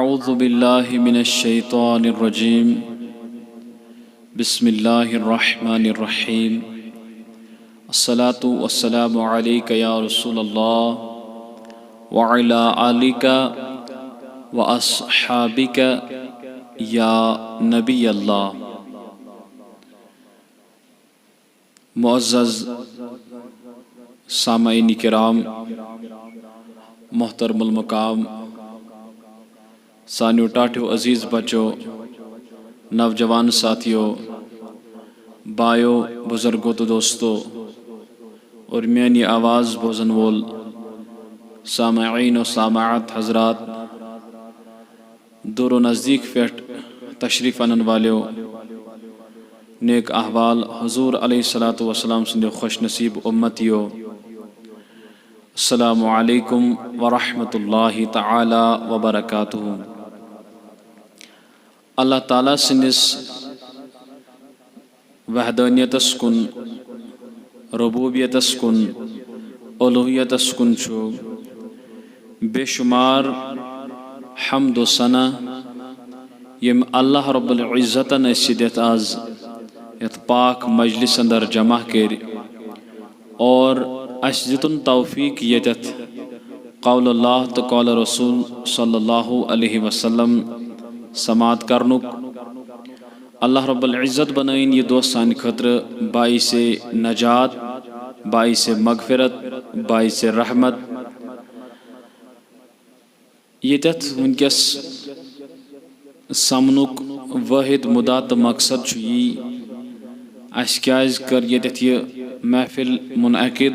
अऊज़ु बिल्लाहि मिनश शैतानिर रजीम बिस्मिल्लाहिर रहमानिर रहीम अस्सलातु वस्सलामु अलैका या रसूलल्लाह व अला आलिका व अस्हाबिका या नबी अल्लाह। मुअज़्ज़ज़ सामाईन किराम, मोहतरमुल मकाम, सानियो टाठियो अजीज़ बच्चों, नौजवान साथियों, बायो, बुजुर्गों तो दोस्तों और मेरी आवाज़ बोजन वोल सामाईन और सामाअत हज़रात, दूर व नज़दीक फेट तशरीफ़ अनन वालियों, नेक अहवाल हुज़ूर अलैहिस्सलातु वस्सलाम सुंदे खुश नसीब उम्मतियों, अस्सलामु अलैकुम व रहमतुल्लाहि तआला व बरकातुहू। अल्लाह ताला सिंदिस वहदानियतस कुन, रुबूबियतस कुन, उलूहियतस कुन छु बेशुमार हम्द व सना यम अल्लाह रब्बुल इज़्ज़तन असियत आज यत पाक मजलिस अंदर जमा कर और अशदितुन तौफीक यजत कौल अल्लाह तो कौल रसूल सल्लल्लाहु अलैहि वसल्लम समात करनुक अल्लाह रब्बुल इज़्ज़त बनाइन ये दोस्त सान खतर बाइसे नजात, बाइसे मगफिरत, बाइसे रहमत। यतत वनकस समनुक वाहिद मुदा तो मकसद छु यी अस क्याज कर यतत ये महफिल मुनअकिद,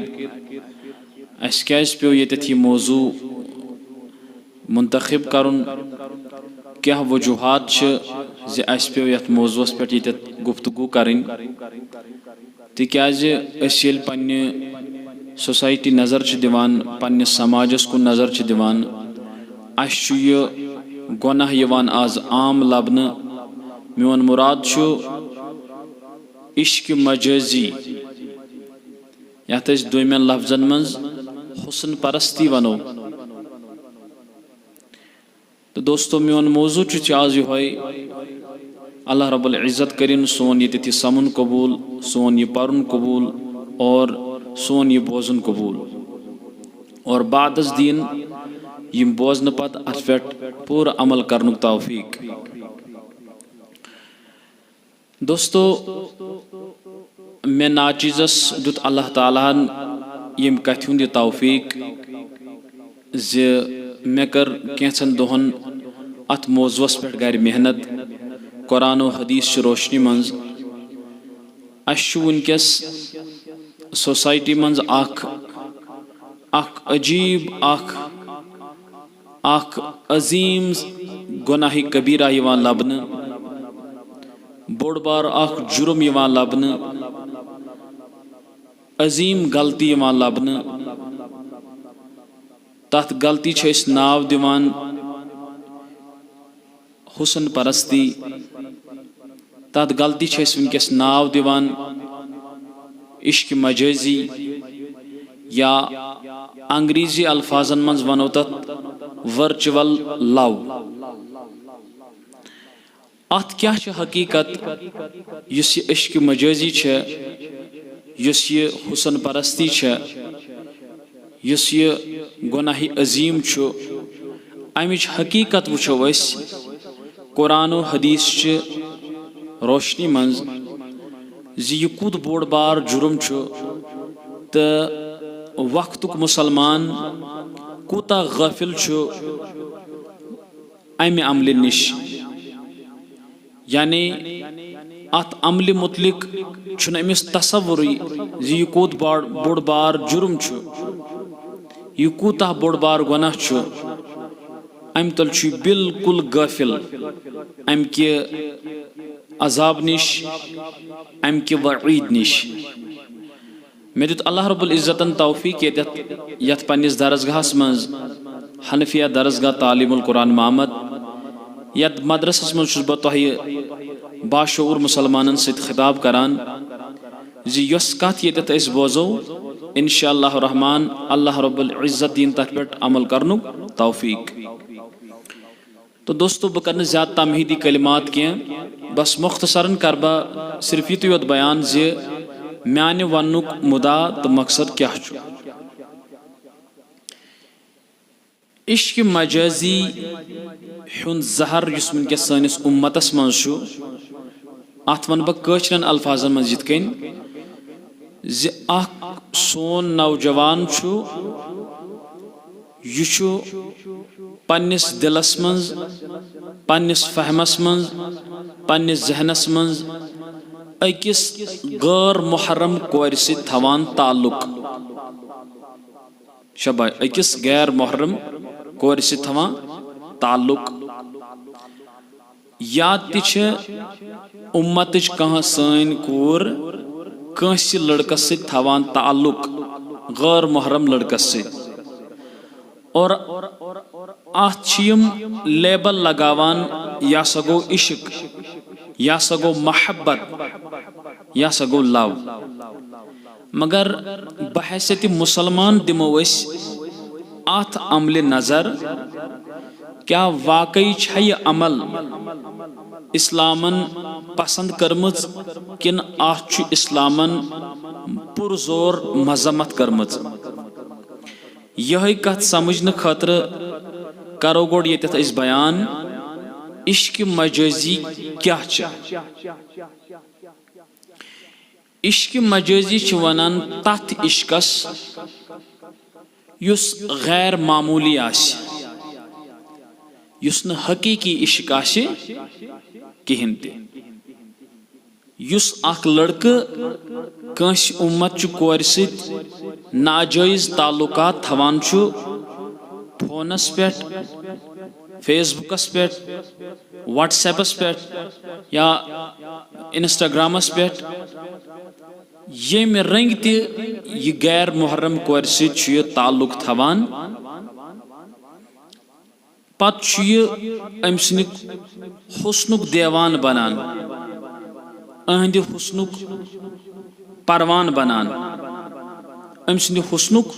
अस क्याज पे यतत ये मौजू मुंतखब करुन, क्या वजूहात ज़ अस पे यत मौजूस पे यतत गुफ्तगू करें तिक्याज अस येल पन्ने सोसाइटी नज़र च दिवान, पन्ने समाजस कुन नज़र च दिवान, अस छु ये गुनाह यवान आज आम लबन। मेन मुराद छु इश्क मजाजी यत दोमेन लफ्जन मज हुस्न परस्ती वनो। तो दोस्तों मेन मौजू आज ये अल्लाह रब्बुल इज़्ज़त करिन सोन ये समुन कबूल, सोन ये परुन कबूल और सोन ये बोजन कबूल और बादस दीन यम बोजन पत अत पे पूरा अमल करनुक तौफीक। दोस्तों मे नाचीज़स दुत अल्लाह तालाहन यम कथ हुंद तौफीक ज मे कर कैंसन दोहन अत मौजूस पे गर मेहनत कुरान व हदीस रोशनी मंज अश वनकस सोसाइटी मंज अजीब अजीम गुनाह कबीरा यवान लबन, बोड़ बार जुर्म यवान लबन, अजीम गलती यवान लबन। तथ गलती छे इस नाव दिवान हुस्न परस्ती, तथ गलती छे इस वनकस नाव दिवान इश्क मजाजी या अंग्रेजी अल्फाजन मज वनो तथ वर्चुअल लव। अत क्या हकीकत युस ये इश्क मजाजी छे, युस ये हुस्न परस्ती छे, युस ये गुनाह अजीम छु, अमिच हकीकत वुछो अस कुरान व हदीस रोशनी मंज ज यह कूद बोड़ बार जुर्म छु तो वक्तुक मुसलमान कूता गफिल छु अमि अमल निश। यानी अत अमल मुतलिक छुन अमिस तसव्वुर ज यह कूद बोड़ बार जुर्म छु, यह कूता बोड़ बार गुनाह छु, अम तल छु बिल्कुल गफिल अम के अजाब निश, अम के वईद निश। मे दुत अल्लाह रब्बुल इज़्ज़तन तौफीक यत पन्निस दरसगाहस मज हनफिया दरसगाह तालीमुल कुरान महमद यत मदरसस मज छुस बह तोह बाशऊर मुसलमानन सत खिताब करान जी यस कथ यत अस बोजो इंशाअल्लाह रहमान अल्लाह रब्बुल इज़्ज़त दीन तथ पे अमल करनुक तौफीक। तो दोस्तों बह कर ज़्यादा तमहीदी कलिमात कह बस मुख्तसरन कर बह सिर्फ युत योत बयान जे म्यान वनुक मुदा तो मकसद क्या छु। इश्क मजाजी हुंद जहर युस वनकस सानिस उम्मतस मज छु अत वन बह कशरन अल्फाजन मज यिथ कन जे अख सोन नौजवान छु यह छु पन्निस दिलस मज पन्निस फहमस मज पन्निस जहनस मज अकिस गैर मुहर्रम कोर सत थवान ताल्लुक शबा अकिस गैर मुहर्रम कोर सत थवान ताल्लुक या तिछ उम्मतच कह सन कोर कंस लड़कस सत थवान ताल्लुक गैर मुहर्रम लड़कस सत और अम लेबल लगावान या सा गो इश्क या सा गो महब्बत या सा गो लव मगर बहैसियत मुसलमान दिमो अत अमल नजर क्या वाकई यह अमल इस्लामन पसंद करमज किन अत इस्लामन पुरजोर मजम्मत करमज यह कथ समझने खतर करो गोड़ ये बयान इश्क मजाजी क्या इश्क मजाजी वनान तथ इश्कस युस गैर मामूली युस न हकीकी इश्क कहिन ते युस अख लड़क कंस उम्मत कोर सत नाजायज ताल्लुकात थवान छु फोनस पे फेसबुकस पे व्हाट्सएपस पे या इंस्टाग्रामस पे ये रंग ते यह गैर मुहर्रम कोर सत ताल्लुक थवान पत अम सनिक हुस्नुक देवान बनान अहंद हुस्नुक परवान बनान अम सद हुस्नुक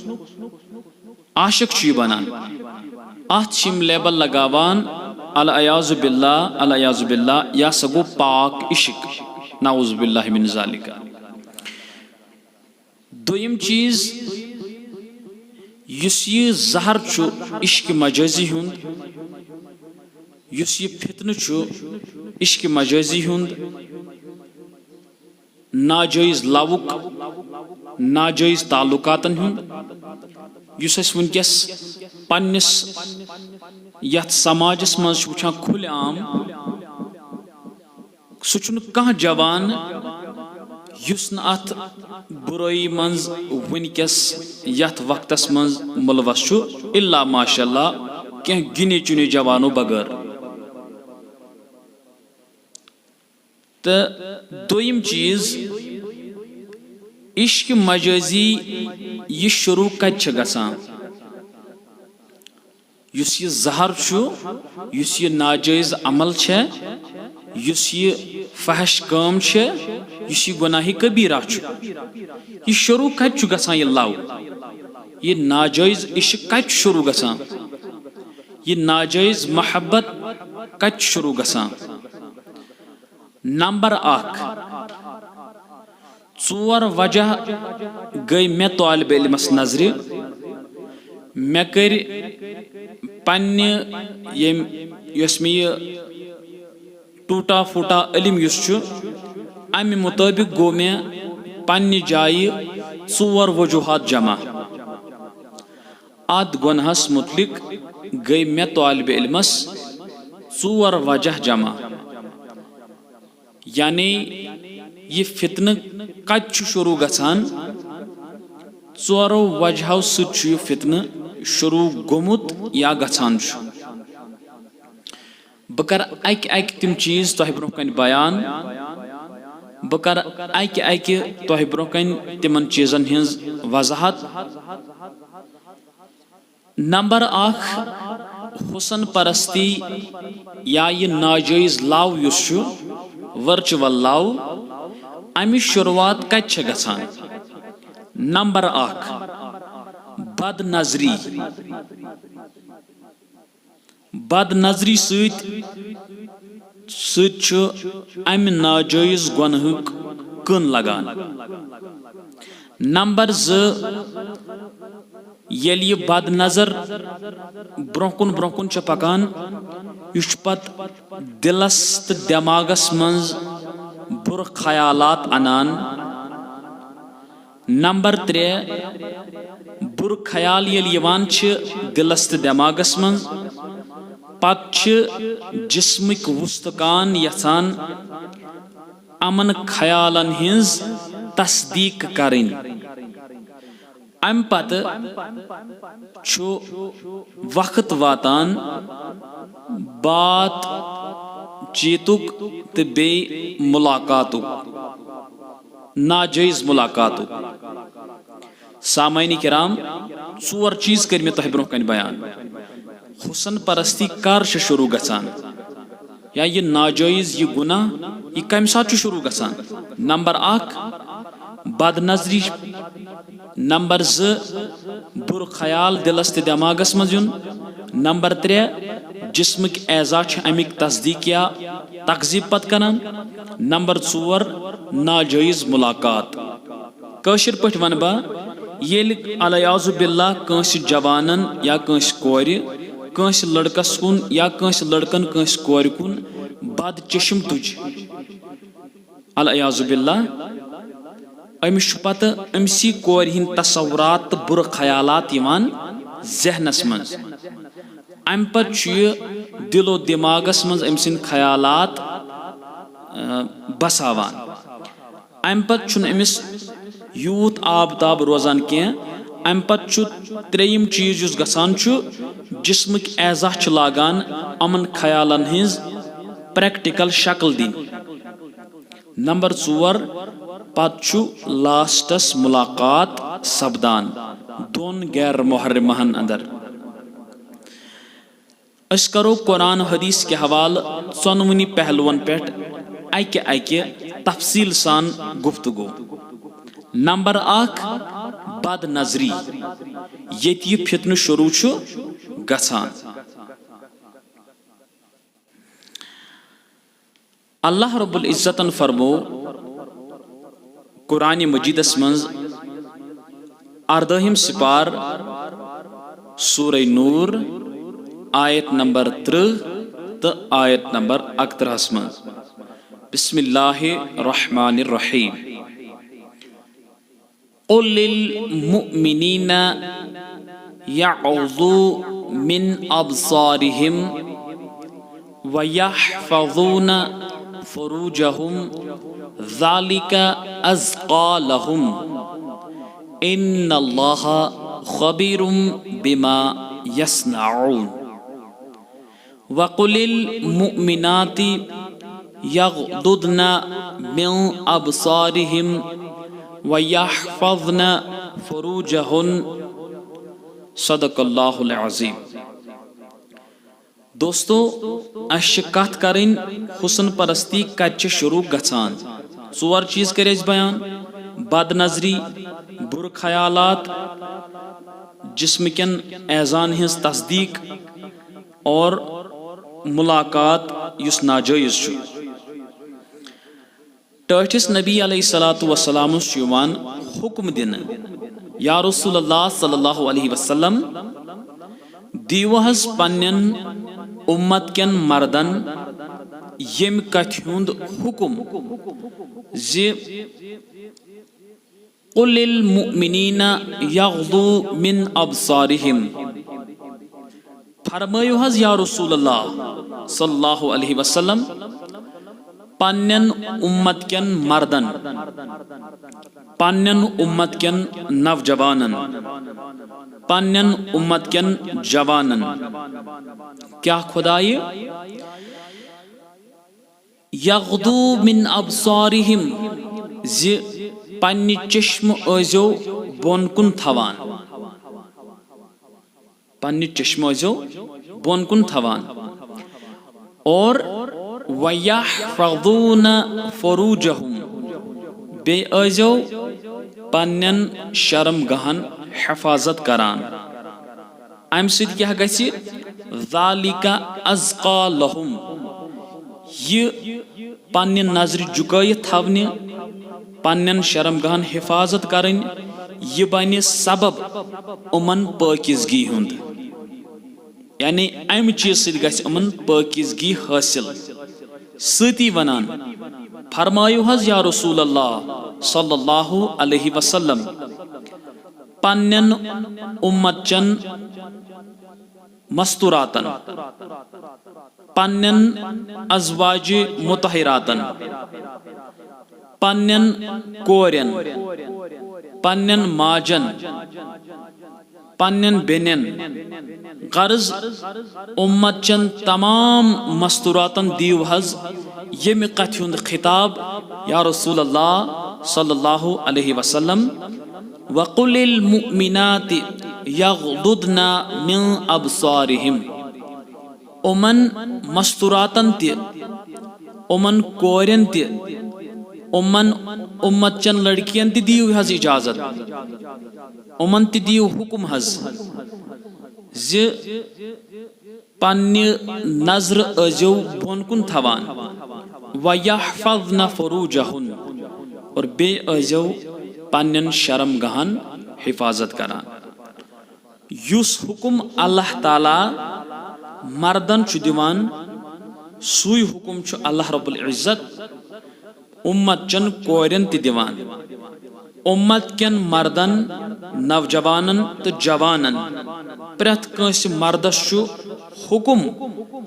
आशिक बनान अत लेबल लगावान अल-अयाज़ु बिल्लाह या सगो पाक इश्क नाउज़ु बिल्लाहि मिन ज़ालिका। दोयम चीज युस यह जहर छु इश्क मजाजी हुंद युस यह फितन छु इश्क मजाजी हुंद नाजायज लवुक नाजायज ताल्लुकातन हुंद युस वनकस पन्निस यथ समाजस मज वुछान खुल आम सह कह जवान युस न अथ बुराई मज वनकस यथ वक्तस मज मुलवस छु इल्ला माशाअल्लाह कह गिने चुने जवानों बगैर। तो दोयम चीज इश्क मजाजी यह शुरू कत गसान युस यह जहर छु युस यह नाजायज अमल छे युस यह फहश काम छे युस यह गुनाह कबीरा छु यह शुरू कत गसान यह लव यह नाजायज इश्क कत शुरू गसान यह नाजायज महब्बत कत शुरू गसान। नंबर 1 चोर वजह गई मे तालिब इल्मस नजर मे कर पन्ने यस मे टूटा फूटा इल्म युस छु अमि मुताबिक गो मे पन्ने जाय 4 वजूहात जमा अत गुनहस मुतलिक गई मे तालिब इल्मस 4 वजह जमा यानी यह फितन कत शुरू गसान 4 वजहों सह फितन शुरू गोमुत या गसान बह कर अक तिम चीज तह ब्रोह कन बयान बह कर अक तह ब्रोह कन तिमन चीजन हिंज वजाहत। नंबर 1 हुसन परस्ती या यह नाजायज लव युस वर्चुअल लव अमि शुरुआत कत गसान। नंबर 1 बद नजरी बद नजरी सु अमि नाजायज गुनहक कन लगान। नंबर 2 येल ये बद नजर ब्रोकुन पकान यह पत दिलस तो दिमागस मज बुर ख्यालात अनान। नंबर 3 बुर ख्याल येल यवान छ दिलस तो दिमागस मज पत जिस्मिक वुस्तकान यसान अमन ख्यालन हिंज तस्दीक करें। अम पत छु वक्त वातान बात चीतुक तो बे मुलाकातुक नाजायज मुलाकातुक। सामाईन किराम 4 चीज कर मे तह ब्रोह कन बयान। हुसन परस्ती कर शुरू गसान या ये नाजायज ये गुनाह ये कम साथ शुरू गसान। नंबर 1 बद नजरी। नंबर 2 बुर ख्याल दिलस तो दिमागस मज युन। नंबर 3 जिस्मिक एजा अमिक तस्दीक या तकजीब पत करान। नंबर 4 नाजायज मुलाकात। कशिर पठ वन बा येल अलयाज़ु बिल्लाह कंस जवानन या कंस कोर कंस लड़कस कुन या कंस लड़कन कंस कोर कुन बद चश्म तुज अलयाज़ु बिल्लाह अमिश पत अमसी कोर हिंद तसव्वुरात तो बुर ख्यालात यवान जहनस मज। अम पत दिलो दिमागस मज अमसिन ख्यालात बसावान। अम पत अमिस यूत आब ताब रोजान क्या। अम पत त्रेयम चीज युस गसान जिस्मिक एजा लागान अमन ख्यालन हिंज प्रैक्टिकल शक्ल दिन। नंबर 4 पत लास्टस मुलाकात सपदान दोन गैर मुहर्रिमहन अंदर। अस करो कुरान हदीस के हवाल 14 पहलुवन पे अके तफसील सान गुफ्तगू। नंबर 1 बद नजरी ये फितन शुरू गसान। अल्लाह रब्बुल इज्जतन फरमो कुरान मजीदस मज 18 सिपार सूरह नूर आयत नंबर 30 तो आयत नंबर 31 मज बिस्मिल्लाहिर्रहमानिर्रहीम। क़ुल लिल मुअमिनीना यग़ुज़ू मिन अब्सारिहिम व यहफ़ज़ूना फ़ुरूजहुम ज़ालिका अज़्क़ा लहुम इन्नल्लाहा ख़बीरुम बिमा यस्नऊन। व क़ुलिल मुअमिनाति यग़्दुदना मिन अब्सारिहिम व यहफ़ज़ना फ़ुरूजहुन सदक़ल्लाहुल अज़ीम। दोस्तों अश कथ करें हुसन परस्ती कत शुरू गसान। 4 चीज करे बयान बद नजरी बुर ख्यालात जिस्मिकन एजान हिंस तस्दीक और मुलाकात युस नाजायज छु। टठिस नबी अलैहिस्सलातु वस्सलाम हुक्म दिन या रसूलुल्लाह सल्लल्लाहु अलैहि वसल्लम दीवहस पन्नन उम्मत केन मर्दन यम कथ हुंद हुक्म जे क़ुल लिल मुअमिनीना यग़्दू मिन अब्सारिहिम। फरमायो हज या रसूलुल्लाह सल्लल्लाहु अलैहि वसल्लम पन्नन उम्मत केन मर्दन पन्नन उम्मत केन नवजवानन पन्नन उम्मत केन जवानन क्या खुदाये यग़्दू मिन अब्सारिहिम जे पन्नि चश्म ओजो बोनकुन थवान पन्नि चश्म ओजो बोनकुन थवान और वयहफ़ज़ूना फ़ुरूजहुम बे ओजो पन्नन शर्म गहन हिफाजत करान। अम सिद क्या गछि ज़ालिका अज़का लहुम, ये पन्ने नजर झुकायित थवने, पन्नन शर्मगाहन हिफाजत करन, ये बने सबब उमन पाकिज़गी हुंद। यानी अमि चीज सद गछ उमन पाकिज़गी हासिल। सती वनान फरमायु हज या रसूल अल्लाह सल्लल्लाहु अलैहि वसल्लम, पन्नन उम्मतचन मस्तुरातन, पन्नन अज़वाज मुतहरातन, पन्नन कोरन, पन्नन माजन, पन्नन बेनन, गर्ज उम्मतचन तमाम मस्तुरातन दीव हज यम कथ हुंद खिताब या रसूल अल्लाह सल्लल्लाहु अलैहि वसल्लम, वक़ुलिल मुमिनाति यग़दुदना मिन अबसारिहिम, उमन मस्तुरातन ते, उमन कोरन ते, उमन उम्मतचन लड़कियन ते दीव हज इजाजत, उमन ते दीव हुकुम हज ज पन्ने नजर अजो बोनकुन थवान, वयहफज़न फुरूजहुन, और बे अजो पन्नन शर्मगाहन हिफाजत करान। युस हुकुम अल्लाह ताला मर्दन छु दिवान, सुई हुकुम छु अल्लाह रब्बुल इज्जत उम्मतचन कोरन ते दिवान। उम्मत केन मर्दन, नवजवानन तो जवानन प्रथ कंस मर्दस छु हुकुम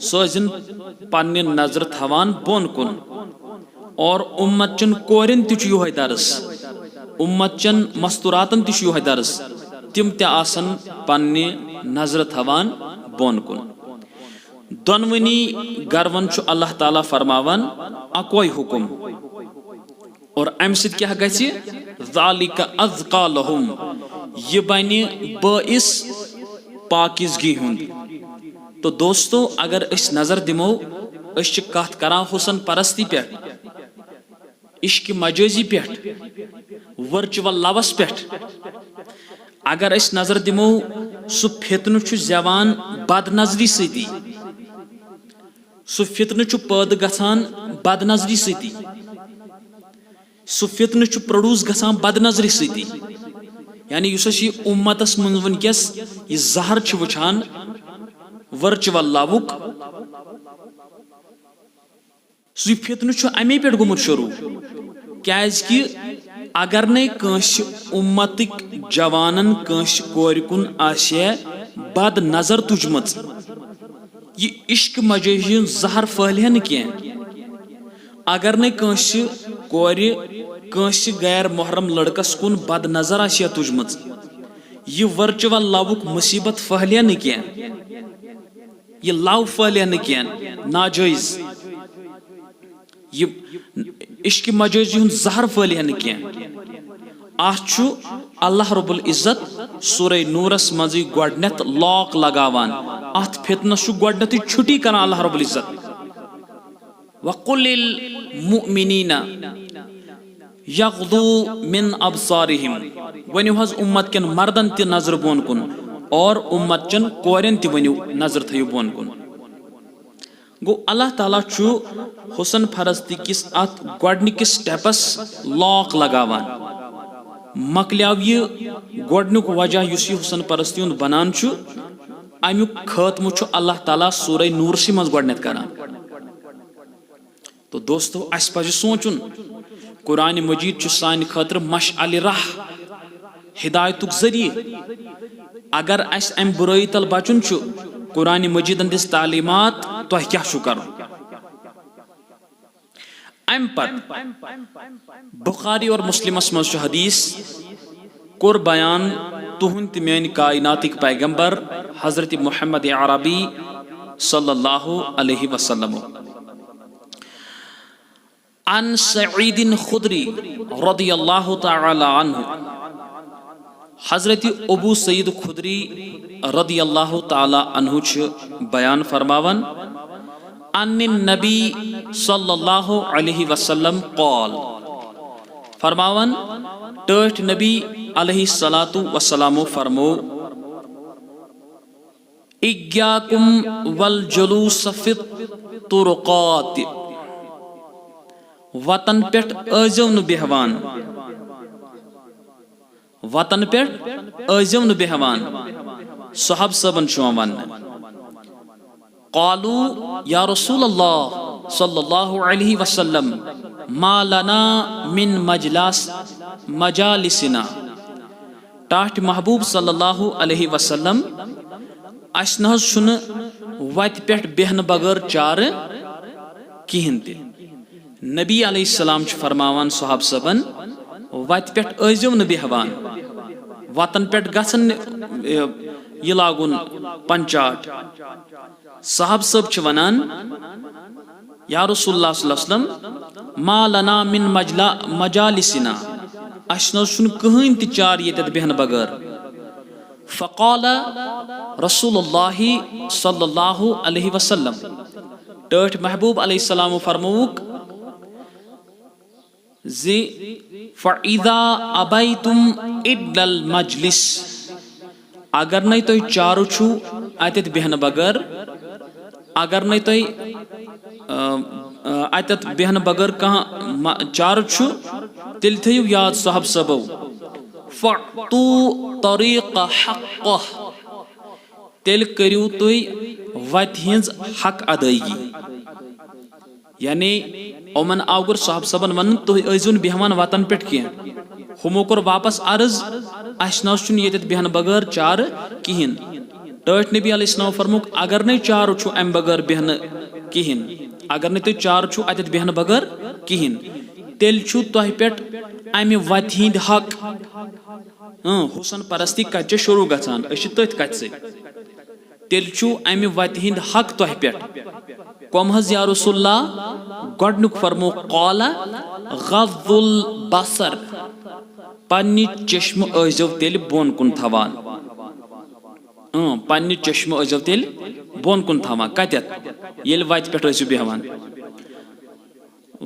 सोजन पन्ने नजर थवान बोन कुन, और उम्मतचन कोरन ते छु योह दर्स, उम्मतचन मस्तुरातन ते छु योह दर्स, तिम ते आसन पन्ने नजर थवान बोन कुन। दोनवनी गर्वन छु अल्लाह ताला फरमावन अकोई हुकुम, और अमि सद क्या गछि ज़ालिका अज़का लहुम, ये बने बाइस पाकिज़गी हुंद। तो दोस्तों अगर इस नजर दिमो, इस कथ करान हुसन परस्ती पे, इश्क मजाजी पे, वर्चुअल लवस पे, अगर इस नजर दिमो सु फितन छु जवान बद नजरी सती, सु फितन छु पैद गसान बद नजरी सती, सु फितन छु प्रोड्यूस गसान बद नजरी सती। यानी युस ये उम्मतस मन वनकस ये जहर छु वुछान वर्चुअल लवुक, सु फितन छु अमे पे गुमुत शुरू, क्याज कि अगर ने कंस उम्मतिक जवानन कंस कोर कुन आशे बद नजर तुजमत, ये इश्क मजाजी जहर फैलह न क्या। अगर ने कंस कोर कंस गैर मोहरम लड़कस कुन बद नजर आशे तुजमत, ये वर्चुअल लवुक मुसीबत फैलह न क्या, ये लव फैलह न क्या नाजायज, ये इश्क मजाजी जहर फैलह न क्या। आछु अल्लाह रब्बुल इज्जत सूरह नूरस मजी गोडनेथ लॉक लगावान, अथ फितनस छु गोडनेथ छुट्टी करन अल्लाह रब्बुल इज्जत। वक़ुलिल मुमिनीना यग़दू मिन अबसारिहिम, वनु हज उम्मत केन मर्दन ते नजर बोन कुन, और उम्मतचन कोरन ते वनु नजर थयु बोन कुन। गो अल्लाह ताला छु हुसन फरस्ती किस अथ गोडनिकिस स्टेपस लॉक लगावान। मकल्याव ये गोडनुक वजह युस हुसन परस्ती हुंद बनान छु, अमुक खात्म छु अल्लाह ताला सूरह नूर सी मज गोडनेथ करान। तो दोस्तों अस पज सोचुन, कुरान मजीद छु सान खातिर मशअल राह, हिदायतुक जरिए। अगर अस अम बुराई तल बचुन छु, कुरान मजीद दिस तालीमात तो क्या छु करन। अम पत बुखारी और मुस्लिमस मज छु हदीस कोर बयान तुहुंद मेन कायनातिक पैगंबर हजरत मुहम्मद अरबी सल्लल्लाहु अलैहि वसल्लम। अन सईद खुदरी रदियल्लाहु तआला अन्हु, हजरत अबू सईद खुदरी रदियल्लाहु तआला अन्हु छु बयान फरमावन, अन्नि नबी सल्लल्लाहु अलैहि वसल्लम क़ाल, फरमावन टठ नबी अलैहि सलातु वसलामु फरमो, इग्याकुम वल जुलूस फित तुरुकात वतन पेट अजव न बेहवान वतन पेट अजव न बेहवान साहब सबन वन क़ालू या रसूल अल्लाह सल्लल्लाहु अलैहि वसल्लम मा लना मिन मजालिसिना टाट महबूब सल्लल्लाहु अलैहि वसल्लम अस न वत पे बेहन बगैर चार कहें ते नबी अलैहिस्सलाम फरमावान साहब सबन वत पे अजो न बेहवान वतन पे गसन यह लागुन पंचाट साहब सब वनान या रसूलुल्लाह सल्लल्लाहु अलैहि वसल्लम मा लना मिन मजालिसिना अस न कहीं ते चार ये बेहन बगैर फ़क़ाल रसूलुल्लाह सल्लल्लाहु अलैहि वसल्लम टठ महबूब अलैहिस्सलाम फरमौक ज़ि फ़इज़ा अबैतुम इल्लल मजलिस अगर नहीं तो चार छु अत बेहन बगैर अगर नहीं तो अत बेहन बगैर कहाँ चार छु तिल थयु याद साहब सबो फ़अतू तरीक़ हक़्क़ह तिल करियो तुई वत हिंज हक अदायगी यानी ओमन आवर साहब सबन वन तुई अजुन बेहवान वतन पे कह हमो कोर वापस अर्ज अस न ये बेहन बगैर चार कहें टठ नबी अलैहिस्सलाम फरमुक अगर नहीं चार छु अम बगैर बेहन कहें अगर नहीं तुम चार छु अत बेहन बगैर कहें तेल छु तह पे अमि वत हिंद हक हुसन परस्ती कत शुरू गसान तथ कत तेल छु अमि वत हिंद हक तह पे कम हज या रसूलल्लाह गोडनुक फरमो क़ाला गज़्ज़ुल बसर पन्नि चश्म अजव तेल बोन कुन थवान पन्नि चश्म अजव तेल बोन कुन थवान कतत येल वत पे ٲسِو बेहवान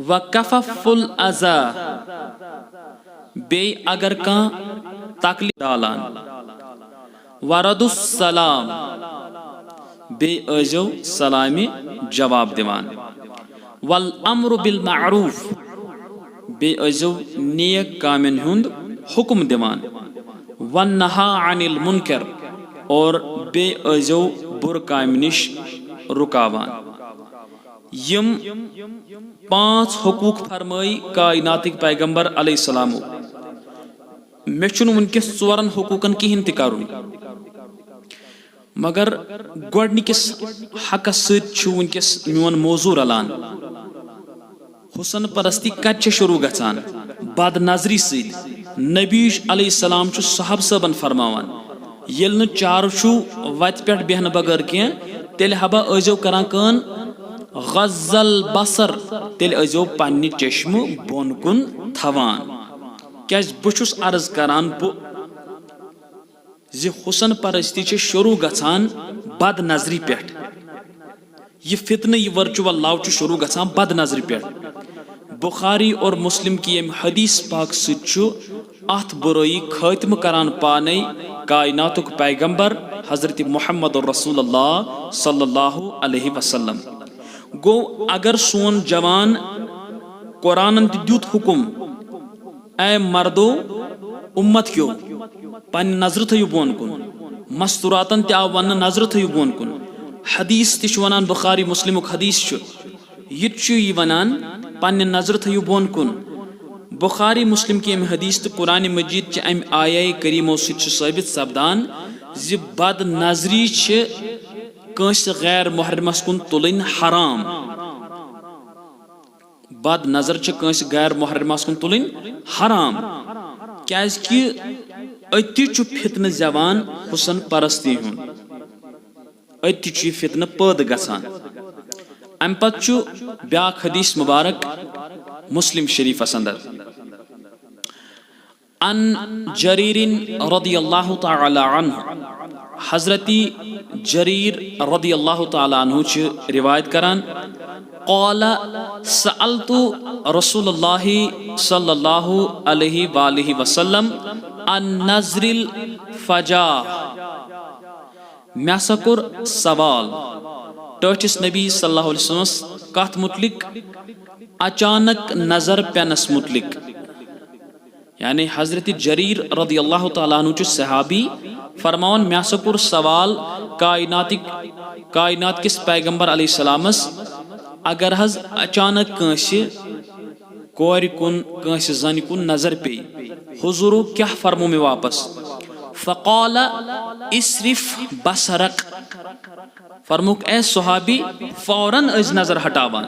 वकफ़ुल अज़ा बे अगर कं तकलीफ डालान वरदुस सलाम बे अजो सलामी जवाब दिवान वल अम्रु बिल मारूफ बे अजो नेक कामन हुंद हुक्म दिवान वन नहा अनिल मुनकर और बे अजो बुर काम निश रुकावान यम पांच हुकूक फरमाई कायनातिक पैगंबर अलैहिस्सलाम मे वनकस चोरन हुकूकन कहें ते करुन मगर गोडनिकिस हकस वनकस मोन मौजू रलान हुसन परस्ती कत शुरू गसान बद नजरी सत नबी अलैहिस्सलाम साहब सबन फरमावान येल न चार छु वत पे बेहन बगैर कह तेल हबा अजो करान कन गज़्ज़ल बसर तेल अजो पन्नि चश्म बोन कुन थवान क्या बुछुस अर्ज करान ज़ि हुसन परस्ती शुरू गसान बद नजरी पे यह फितन यह वर्चुअल लव शुरू गसान बद नजरी पे बुखारी और मुस्लिम की यम हदीस पाक सत बुराई खात्म करान पाने कायनातुक पैगंबर हजरत मुहम्मद रसूलुल्लाह सल्लल्लाहु अलैहि वसल्लम गो अगर सोन जवान कुरान दुत हुकुम ए मर्दो उम्मत क्यों पन नजर थयु बोन कुन मस्तुरातन ते आव वन नजर थयु बोन कुन हदीस तिश वनान बुखारी मुस्लिम हदीस यह वनान पन नजर थयु बोन कुन बुखारी मुस्लिम की हदीस तो कुरान मजीद अम आया करीमो साबित सपदान जि बद नजरी कंस गैर मुहर्रमस कुन तुलन हराम बद नजर कंस गैर मुहर्रमस कुन तुलन हराम क्या अति फितन जवान हुसन परस्ती हुन अति फितन पैद गसान अम पत ब्या हदीस मुबारक मुस्लिम शरीफस अंदर अन जरीरिन रदियल्लाहु तआला अन्हु हजरती जरीर रदियल्लाहु तआला अन्हु रिवायत करान क़ाल सअल्तु रसूलुल्लाह सल्लल्लाहु अलैहि वसल्लम अन नज़रिल फजा मे हसा कोर सवाल टठिस नबी सल्लल्लाहु अलैहि वसल्लम कथ मुतलिक अचानक नजर पेनस मुतलिक यानी हजरत जरीर रदियल्लाहु ताला अन्हु च सहाबी फरमान मे हसा कोर सवाल कायनात किस पैगंबर अलैहिस्सलामस अगर हज अचानक कंसे कोर कुन कंसे जन कुन नजर पे हुजूरो क्या फरमो मे वापस फ़क़ाल इस्रिफ बसरक फरमुक ए सहाबी फौरन अज नजर हटावान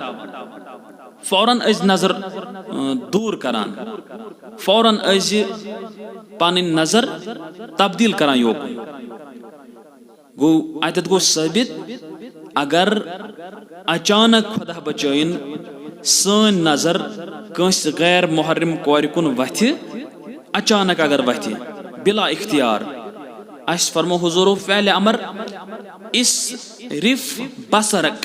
फौरन अज नजर दूर करान फौरन अज पन नजर तब्दील करान योकुन गो अतत गो साबित अगर अचानक खुदा बचाइन सन नजर कंस गैर मुहर्रिम कोर कुन वथि अचानक अगर वथि बिला इख्तियार अस फरमो हुजूरो फ़ैल अमर इस रिफ बसरक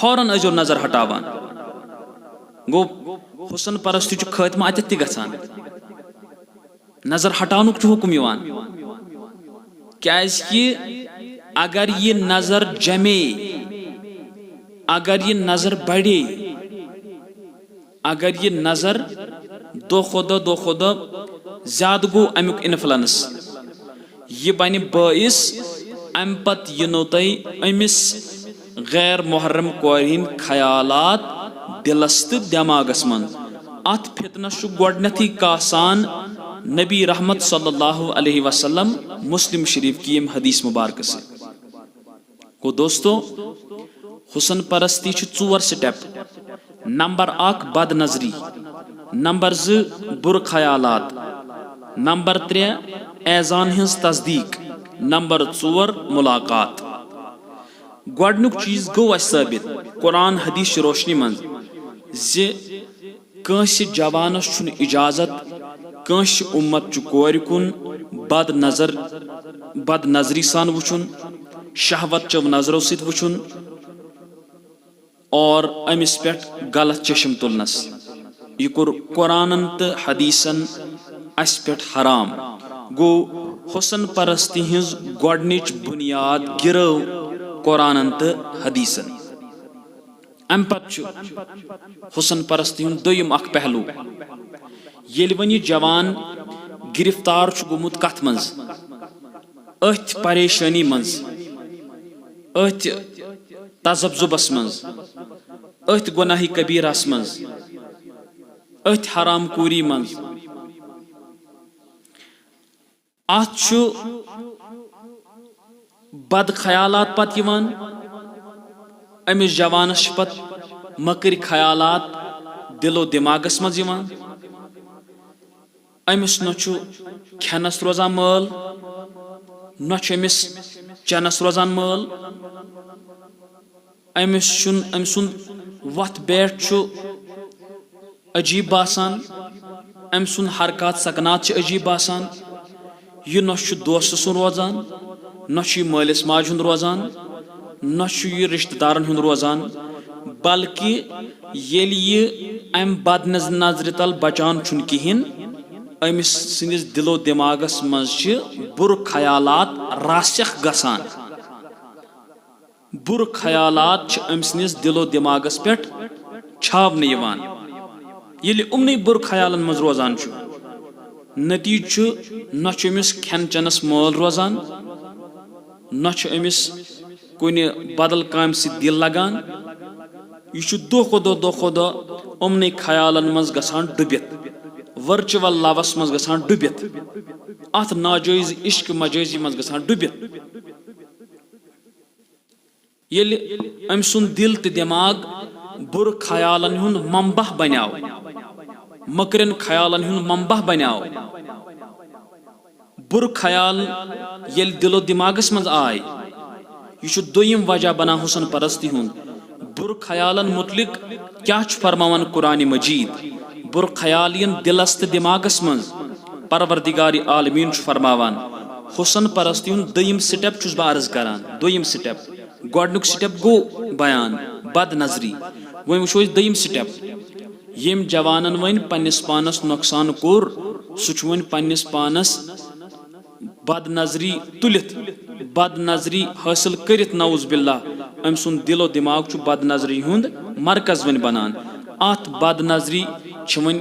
फौरन अजो नजर हटावान गो हुसन परस्ती च खात्मा अत गसान नजर हटानुक हुक्म यवान क्याज़कि अगर ये नजर जमे अगर ये नजर बढ़े अगर ये नजर दो खुदा ज्यादा गो अमुक इन्फ्लुएंस ये बन बाइस अम पत यनो तय अमिस गैर मुहर्रम कोरिन ख्यालात दिलस तो दिमागस मन अत फितनस गोडनथी कासान नबी रहमत सल्लल्लाहु अलैहि वसल्लम मुस्लिम शरीफ की यम हदीस मुबारक से को दोस्तों हुसन परस्ती चोर स्टेप नंबर 1 बद नजरी नंबर 2 बुर ख्यालात नंबर 3 ऐजान हिंस तस्दीक नंबर 4 मुलाकात गोडनुक चीज गो साबित कुरान हदीस रोशनी मन जे कंस जवानस छुन इजाजत कंस उम्मत चु कोर कुन बद नजरी सान वुचुन शहवत चव नजरों सित वुचुन और अमिस पेट गलत चश्म तुलनस यह कोर कुरानन तो हदीसन अस पेट हराम गो हुसन परस्ती हिंज गोडनिच बुनियाद गिरव कुरानन तो हदीसन अम पत हुसन परस्ती हुंद दोयम अख पहलू येलि वन जवान गिरफ्तार गोमुत कथ मंज अथ परेशानी मंज अथ तजब्जुबस मंज अथ गुनाही कबीरस मंज अथ हराम कूरी मंज अथ बद ख्यालात पत यवान अमिस जवानस पत मकर ख्यालात दिलो दिमागस मज यवान अमिस न खेनस रोजान माल न अमिस चनस रोजान माल अमिस सुन वथ बैठ अजीब बासान अम सुन हरकत सकनात अजीब बासान यह न दोस्त सुन रोजान न मालिस माज हुंद रोजान न यह रिश्तेदारन हुंद रोजान बल्कि येलि यह अम बद नजर तल बचान छुन किहिन अमिस सिंदिस दिलो दिमागस मज बुर ख्यालात रासिख गसान बुर ख्यालात अमिस दिलो दिमागस पे छावने यवान येलि उमने बुर ख्यालन मज रोजान नतीज न अमिस खेन चनस माल रोजान न अमिस कुन बदल काम से दिल लगान यह दो खुदा उमने ख्यालन मज गसान डुबित वर्चुअल लवस मज गसान डुबित अत नाजायज इश्क मजाजी मज गसान डुबित येलि अम सुन दिल तो दिमाग बुर ख्यालन हुंद मंबह बनाव मकरन ख्यालन हुंद मंबह बनाव बुर ख्याल येल दिलो दिमागस मज आय यह दोयम वजह बना हुसन परस्ती हुंद बुर ख्यालन मुतलिक क्या फरमावन कुरान मजीद बुर ख्यालियन दिलस तो दिमागस मज परवरदिगार आलमीन फरमावान हुसन परस्ती हुंद दोयम स्टेप छुस बह अर्ज करान दोयम स्टेप गोडनुक स्टेप गो बयान बद नजरी वो वो दोयम स्टेप यम जवानन वन पन्निस पानस नुकसान कोर सह वन पन्निस पानस बद नजरी तुलित बद नजरी हासिल करित नौज बिल्ला अम सुन दिलो दिमाग छु बद नजरी हुंद मरकज वन बनान अत बद नजरी वन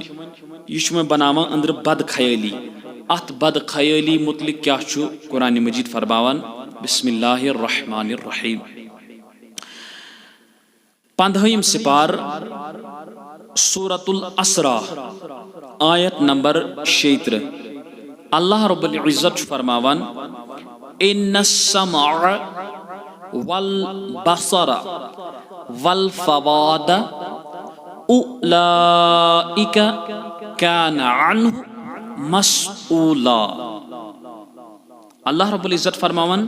यह बनावान अंदर बद खयाली अत बद खयाली मुतलिक क्या छु कुरान मजीद फरमावान बिस्मिल्लाहिर रहमानिर रहीम 15 सिपार सूरतुल असरा आयत नंबर 76 अल्लाह रब्बुल इज्जत फरमावान इन्नस समअ वल बसरा वल फवादा उलाइका कान अन्हु मसऊला। अल्लाह रब्बुल इज्जत फरमावान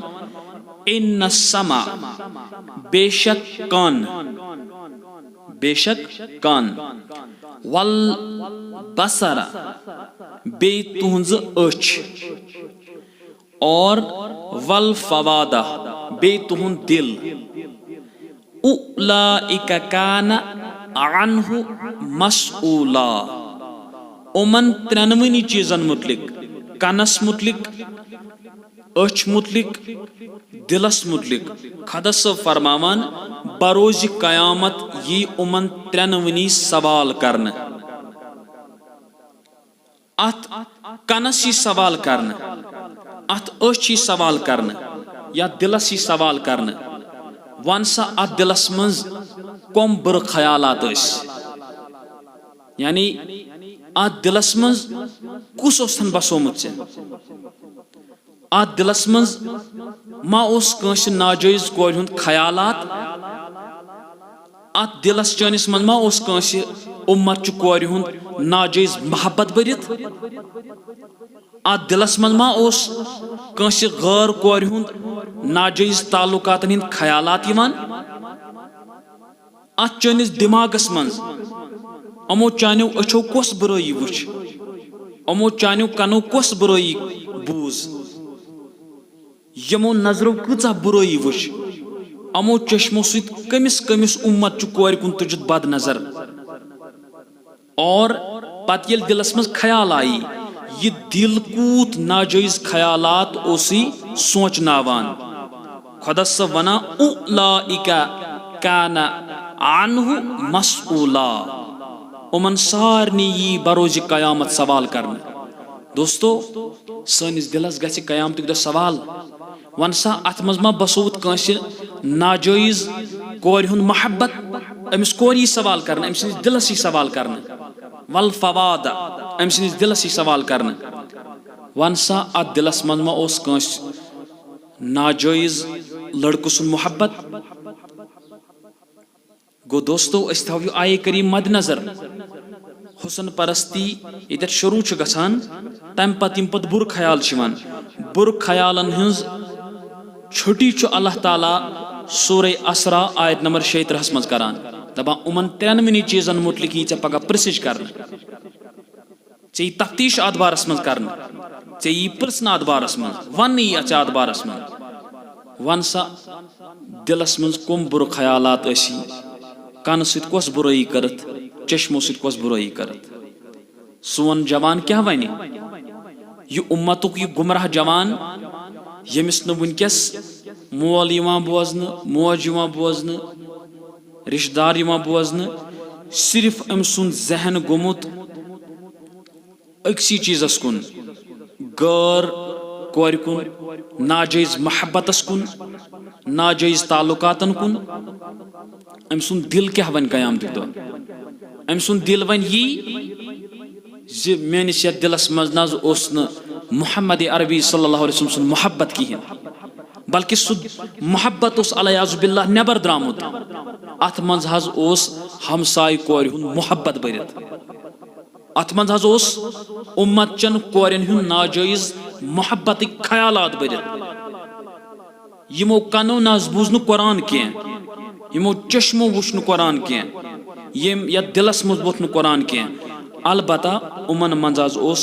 इन्नस समा बेशक कान वल बसरा बे तुहंज अछ और वल फवादा बे तुहंद दिल उलाइका कान अन्हु मसऊला उमन त्रेनवनी चीजन मुतलिक कनस मुतलिक अछ मुतलिक दिलस मुतलिक खदस फरमावान बरोज कयामत यी उमन त्रेनवनी सवाल करने अत कनस ही सवाल करने अत अछ ही सवाल करने या दिलस ही सवाल करने वन सा अत दिलस मज कम बुर ख्यालात यानी अत दिलस मज कुस ओसन बसोमुत से अत दिलस मज मा उस कंस नाजायज कोर हुंद ख्यालात अत दिलस चनिस मज मा उस कंस उम्मत चु कोर हुंद नाजायज मोहब्बत भरित अत दिलस मज मा उस कंस गैर कोर हुंद नाजायज ताल्लुकातन हिंद ख्यालात यिवान अत चनिस दिमागस मज अमो चान्यो अछो कोस बुराई वुच अमो चान्यो कनो कोस बुराई बूज यमो नजरों कचा बुराई वुच अमो चश्मो सत कमिस कमिस उम्मत चु कोर कुन तुजुत बद नजर और पत येल दिलस मज ख्याल आई ये दिल कूत नाजायज ख्यालात ओसी सोचनावान खुदा स वना उलाइका काना अन्हु मसऊला उमन सारनी यी बरोज कयामत सवाल करने। दोस्तों सनिस दिलस गछि कयामत सवाल वन सा अत मज मा बसोत कंस नाजायज कोर हुंद मोहब्बत अमिस कोर यी सवाल करने अमिस दिलस ही सवाल करने वल फवादा अमिस दिलस ही सवाल करने वन सा अत दिलस मज मा ओस कंस नाजायज लड़को सुन मोहब्बत गो। दोस्तों अस थवो आये करीम मद नजर हुसन परस्ती ये शुरू गसान तम पत यम पत बुर ख्याल बुर ख्यालन हज छुट्टी अल्लाह ताला सूरे असरा आयत नंबर 36 मज करान दपान उमन त्रेनवनी चीजन मुतलिक ये पगह प्रसिज कर चे तफ्तीश अत बारस मज कर चे प्रसन अत बारस मज वन अच अत बारस मज वन सा दिलस मज कम बुर ख्यालात कन सत कस बुराई करत चश्मो सत कस बुराई करत सोन जवान क्या वन यह उम्मतुक यह गुमराह जवान यमिस न वनकस मोल बोजन मोज बोजन रिश्तेदार बोजन सिर्फ अम सुन जहन गोमुत अक्सी चीजस कुन गैर कोर कुन नाजायज मोहब्बतस कुन नाजायज ताल्लुकातन कुन अम सुन दिल क्या वन कयामत दो अम सुन दिल वन यी मेनिस यथ दिलस मज नज ओस न मुहम्मद अरबी सल्लल्लाहु अलैहि वसल्लम सुन मोहब्बत किहिन बल्कि सु मोहब्बत उस अलयाज़ु बिल्लाह नेबर द्रामुत अथ मज हज ओस हमसाय कोर हुन मोहब्बत भरित अथ मज हज ओस उम्मत चन कोरन हुन नाजायज मोहब्बत ख्यालात भरित यमो कनो नज बुझन कुरान के यमो चश्मो वुचन कुरान के यम या दिलस मज वोथन कुरान के अलबत्ता उमन मंजाज ओस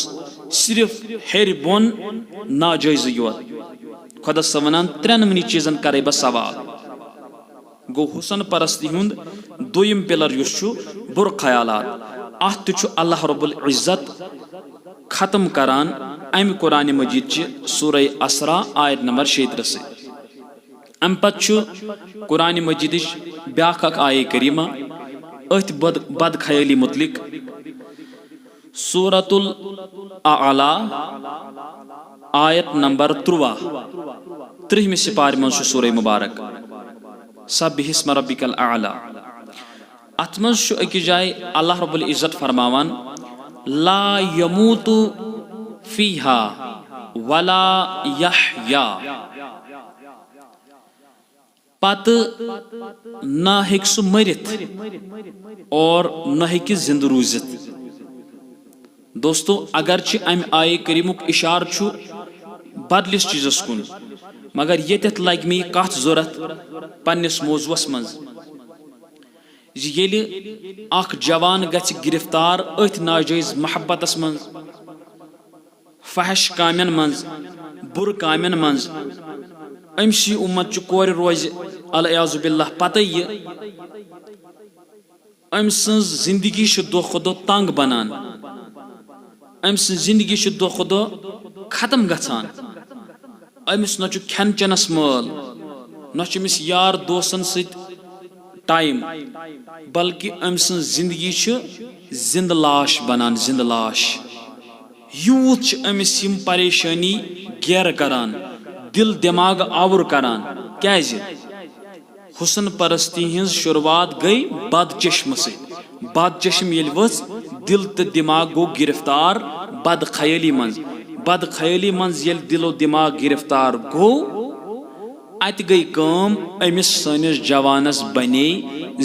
सिर्फ हेर बोन नाजायज योत खुदा सवनान त्रेनवनी चीजन करे बस सवाल गो हुसन परस्ती हुंद दोयम पिलर युस छु बुर ख्यालात अत छु अल्लाह रब्बुल इज्जत खत्म करान अम कुरान मजीद च सूरह असरा आयत नंबर 36 से। अम पत्तु कुरान मजीदिच ब्याख अख आये करीमा अथ बद खयाली मुतलिक सूरतुल आला आयत नंबर 13 सिपार में सूरह मुबारक सब्बिहिस्म रब्बिकल आला। अत मज अकिस जाय अल्लाह रब्बुल इज्जत फरमावान ला यमूतु फीहा वला यहया, पत न हेक सु मरित और न हेक जिंद रूजित। दोस्तों अगरचे अम आये करीमुक इशार छु बदलिस चीजस कुन, मगर येत लग मे कथ जरूरत पन्निस मौजूस मज येले अख जवान गछ गिरफ्तार अथ नाजायज महब्बतस मज, फहश कामन मज, बुर कामन मज, अमसी उम्मत चु कोर रोज अलयाज़ु बिल्लाह पता ये अम सज जिंदगी दो खुदो तंग बनान, अम जिंदगी दो खुदो खत्म गछान, अमिस न खेन चेनस मल न अमिस यार दोस्तन सत टाइम, बल्कि अम जिंदगी जिंद लाश बनान, जिंद लाश। यूथ अमिस परेशानी गिर करान, दिल दिमाग आवर करान, क्या हुसन परस्ती हज शुरुआत गई बद चश्म से, बद चश्म ये वच दिल तो दिमाग गो गिरफ्तार बद खयाली मंज, बद खयाली मंज ये दिलो दिमाग गिरफ्तार गो अत गई कम अमिस सनिस जवानस बने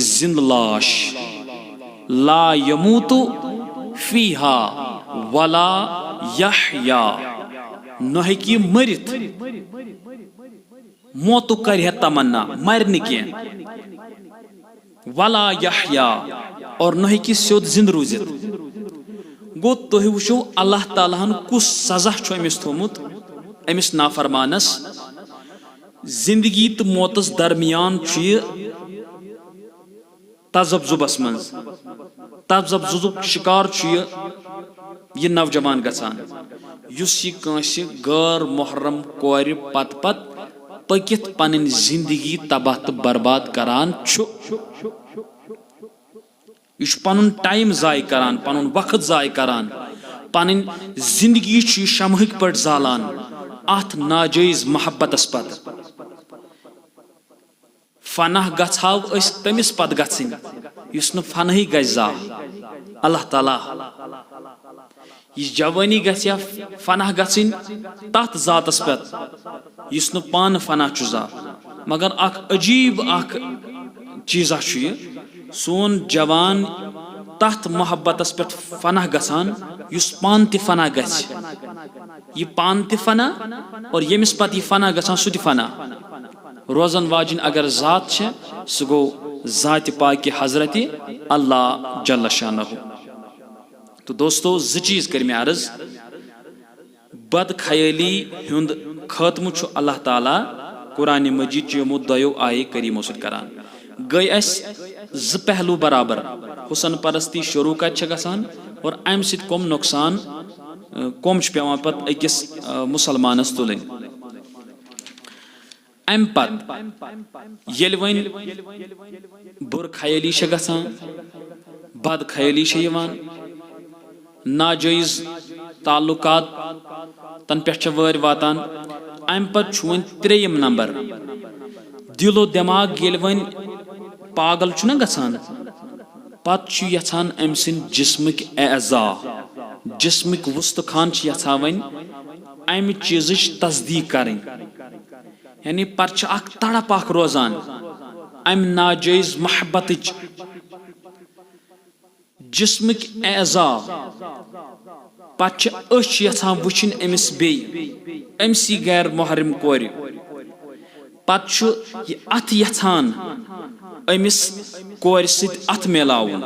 जिंद लाश। ला यमूतु फीहा वला यहया, न हेकी मरित, मौतु कर तमन्ना मर क्या, वला यहया और न हेकी स्योद जिंद रूजित। गो तुह वो अल्लाह तालाहन कुस सजा अमिस थोमुत अमिस नाफरमानस। जिंदगी तो मौतस दरमियान तजब्जुबस मज, तजब्जुब शिकार यह नौजवान गसान युस यह गैर मुहर्रम कोर पत पत पकित पन जिंदगी तबाह तो बर्बाद करान छु। यह पन टाइम जाय करान, पन वक्त जाय करान, पन जिंदगी शमहक पे जालान अथ नाजायज महब्बतस पत। फनाह गछाव तमिस पत गछिन युस न फनही गजा अल्लाह ताला। यह जवानी गया फनाह गछिन तथ जातस पे युस न पान फनाह चुजा, मगर अख अजीब अख चीजा सोन जवान तथ मोहब्बतस पे फनाह गसान युस पान ति फनाह गछ। यह पान ति फनाह और यमिस पत यह फनाह गसान सु ति फनाह रोजन वाजिन अगर जात छे सु गो जात पाक हजरत अल्लाह जल्ल शानहु। तो दोस्तों ज चीज कर मे अर्ज, बद खयाली हुंद खत्म छु अल्लाह ताला कुरान मजीद यमो दयो आये करीमो सत करान। गई अस ज पहलू बराबर, हुसन परस्ती शुरू कत गसान और अम सत कम नुकसान कम पेवान पत अकिस मुसलमानस तुलन। अम पत येल वन बुर खयाली गसान, बद खयाली यवान, नाजायज ताल्लुकात तन पे वर वातान। अम पत वन त्रेयम नंबर दिलो दिमाग ये वन पागल छु ना गसान, पत यछान अम सिंद जिस्मिक एज़ा, जिस्मिक वस्तुखान यछान वन अम चीज तस्दीक करें, यानी पर अख तड़प अख रोजान अम नाजायज महब्बत जिस्मिक एज़ा। पे यछान वुचन अमिस बे अमसी गैर मुहर्रम कोर, पे अथ यछान अमिस कोर सत अथ मिलावन,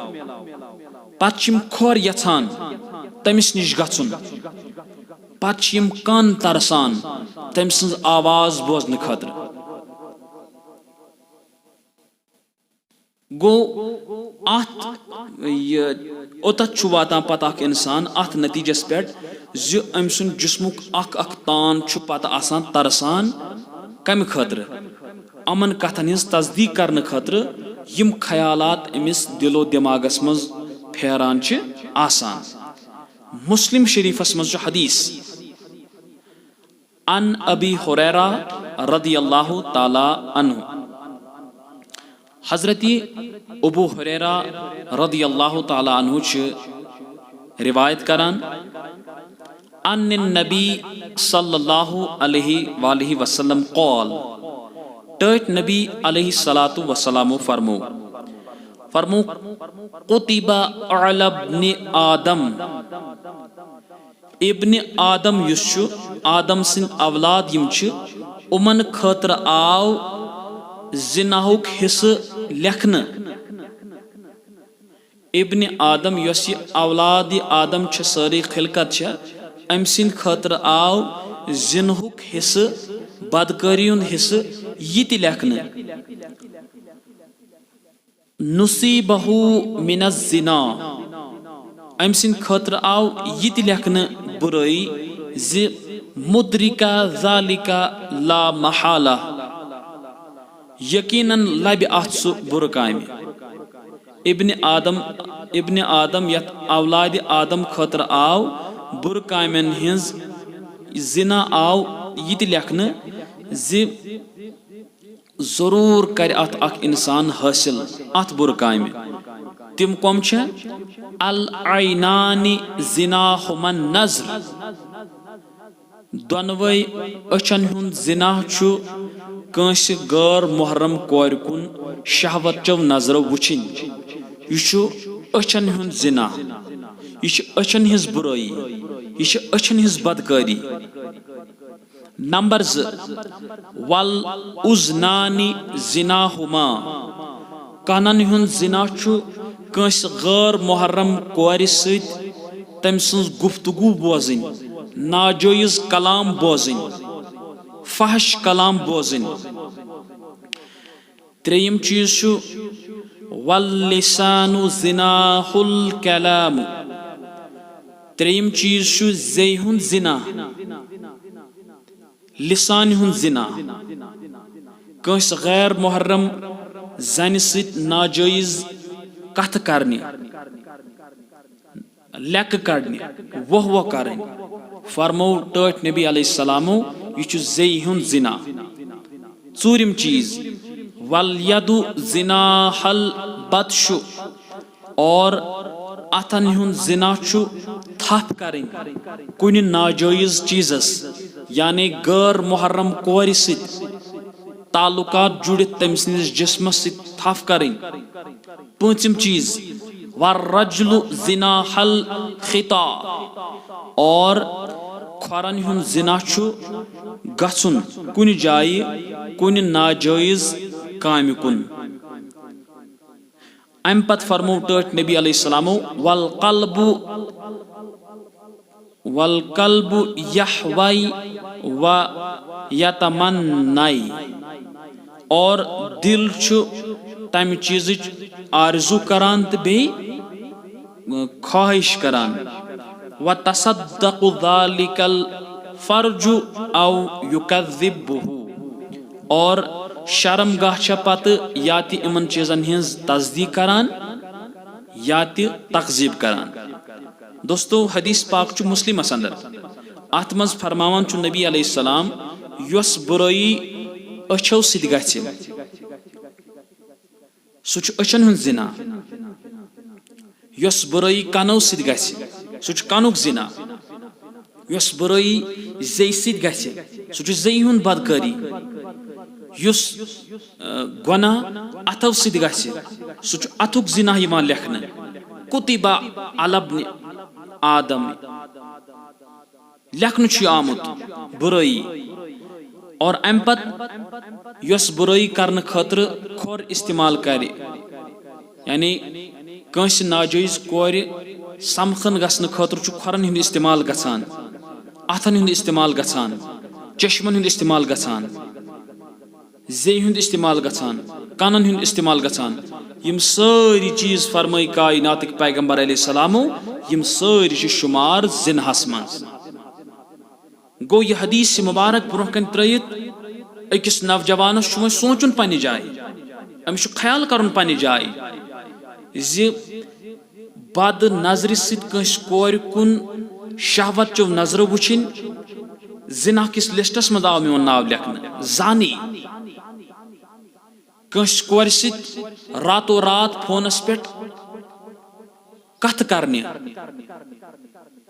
पे खोर यछान तमिस निश गछुन, पे कान तरसान तम सज आवाज बोजन खतर। गो ओतत वातान पत अख इंसान अथ नतीजस पे अम सुन जिस्मुक अख अख तान पत आसान तरसान कम खतर अमन कथन हिंस तस्दीक करने खतर यम ख्यालात अमिस दिलो दिमागस मज फेरान च आसान। मुस्लिम शरीफस मज हदीस अन अबी हुरैरा रदियल्लाहु ताला अन्हु हजरती अबू हुरैरा रदियल्लाहु ताला अन्हु च रिवायत करान अन नबी सल्लल्लाहु अलैहि वसल्लम क़ौल टट नबी अलैहि सलातु वसलाम फरमो कुतिबा अला इब्न आदम इब्न आदम युस आदम सिंद औलाद यम उमन खतर आव जिनाहुक हिस्से लेखन इब्न आदम यस औलाद आदम सारी खिलकत अम सिंद खतर आव जिनहुक हिस्से बदकारी हिस्से यह लेखन नुसीबहु मिनज जिना अम सिंद खतर आव यह लेखन बुराई ज मुद्रिका ज़ालिका ला महाला यकीनन लब अथ सु बुर कामि इब्न आदम यत औलाद आदम खतर आव बुर कामन हिंज जिना आव यह लेखन ज जरूर कर अत अख इंसान हासिल अत बुर कामि तिम कम अल आइनानी जिनाहुमन नज़र दोनवे अचन हुंद जिनाह छु कंस गैर मुहर्रम कोर कुन शहवत चव नजर वुचिन यह अचन हुंद जिनाह यह अचन हिज बुराई यह अचन हिज बदकारी। नंबर 2 वल उज़नानी जिनाहुमा कानन हुंद जिना छु कंस गैर मुहर्रम कोर सत तम सन्ज गुफ्तगू बोजिन नाजायज कलाम बोजिन फहश कलाम बोजिन। त्रेयम चीज वल लिसानु जिनाहुल कलाम त्रेयम चीज ज़े हुंद जिना लिसान हुंद जिना कंस गैर मुहर्रम जन सत नाजायज कथ करने लेक कड़ने वह करें फरमो टट नबी अलैहिस्सलामो यह ज़े हुंद जिना। चूरिम चीज वल यदु जिना हल बदशु और अथन हुंद जिना छु थप करें कुन नाजायज चीजस यानी गैर मुहर्रम कोर सत ताल्लुकात जुड़ित तम सन्दिस जिस्मस सत थप करें। पांचम चीज वर्रजुलु जिना हल खिता और खोरन हुंद जिना छु गछुन कुन जाय कुन नाजायज काम कुन। अम पत फरमो टट नबी अलैहिस्सलामो वल कल्बु यहवाई व यतमन्नाई और दिल छु तम चीज आरजू करान तो बे ख्वाहिश करान व तसद्दक़ु ज़ालिकल फर्जु औ युकज़्ज़िबुहु और शर्मगाह पत या इमन चीजन हिंज तस्दीक करान या तकजीब करान। दोस्तों हदीस पाक चु मुस्लिम अंदर अत मज फरमावान छु नबी अलैहिस्सलाम यस बुराई अछो सिद गछ सु छु अचन हुंद जिना यस बुराई कानो सिद गछ सु छु कानुक जिना यस बुराई ज़े सिद गछ सु छु ज़े हुंद बदकारी युस गुनाह अथव सिद गछ सु छु अथुक जिना यमान लेखन कुतिबा अला इब्न आदम लेखन छु आमुत बुराई और अम पत यस बुराई करने खतर खोर इस्तेमाल करे यानी कंस नाजायज कोर समखन गसन खतर छु खोरन हिंद इस्तेमाल गसान अथन हिंद इस्तेमाल गसान चश्मन हिंद इस्तेमाल गसान ज़े हुंद इस्तेमाल गसान कानन हुंद इस्तेमाल गसान यम सारी चीज फरमाई कायनात पैगंबर अलैहिस्सलामो यम सारी शुमार जिनहस मज गो यह हदीस मुबारक ब्रोह कन त्रयित अकिस नौजवानस छु सोचुन पन्ने जाय अमिस ख्याल करन पन्ने जाय जे बद नजर सित कंस कोर कुन शहवत चो नजर वुचिन जिना किस लिस्टस मज आव मेन नाव लेखन जानी कंस कोर सित रातो रात फोनस पे कथ करने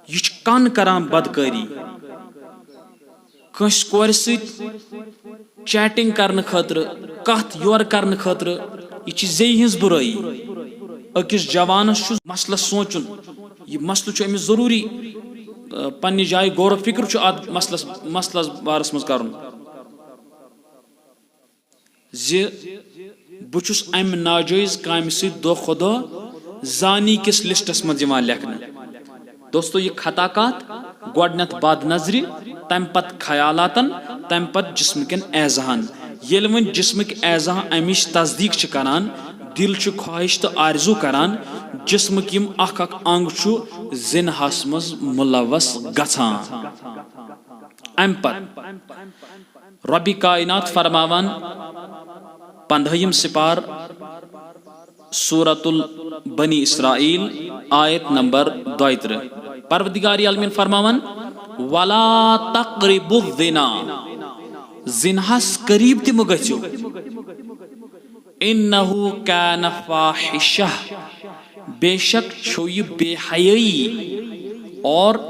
यह कान करान बदकारी कंस कोर सित चैटिंग करने खतर कथ योर करने खतर यह जे हिंस बुराई अकिस जवानस मसलस सोचुन यह मसल अमिस जरूरी पन्ने जाय गौर फिक्र अत मसलस बारस मज कर बुछुस अम नाजायज काम सद दो खुदा जानी किस लिस्टस मज लेखन दोस्तों यह खताकात गोडनथ बद नजरि तम पत ख्यालातन तम पत जिस्मकन एजाहन येल वन जिस्मक एजा अमिश तस्दीक करान दिल ख्वाहिश तो आरजू करान जिस्मक यम अख अंग जिनहस मज मुलवस गछान अम पत रब्बी कायनात फरमावन 15 सिपार सूरतुल बनी इसराइल आयत नंबर 32 परवरदिगार आलमीन फरमावन वला तक़रिबुज़ ज़िना जिनहस करीब तिम गछियो इन्नहु कान फाहिशा बेशक छु यह बेहयाई और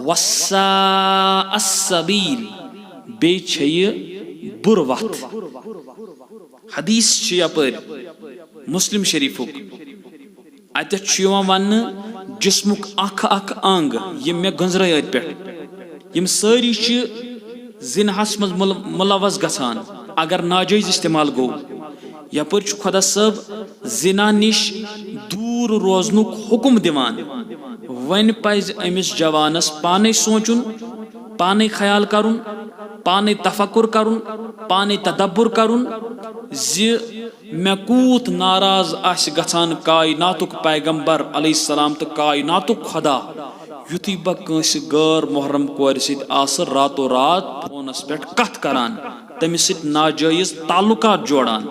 वस्साअ सबील बे छ यह बुर वक्त हदीस छ यपर मुस्लिम शरीफुक अत वन जिस्मुक अख अंग यम मे गंजर अत पे यम सारी जिनहस मज मुलवस गछान अगर नाजायज इस्तेमाल गो यपर खुदा सब जिना निश दूर रोजनुक हुक्म दिवान वन पज अमिस जवानस पाने सोचुन पाने ख्याल करुन पाने तफक्कुर करुन पाने तदब्बुर करुन मे कूत नाराज आस गछान कायनातुक पैगंबर अलैहिस्सलाम तो कायनातुक खुदा युति बह कंस गैर मोहरम कोर सित आस रातो रात फोनस पे कथ करान तमिस सित नाजायज ताल्लुकात जोड़ान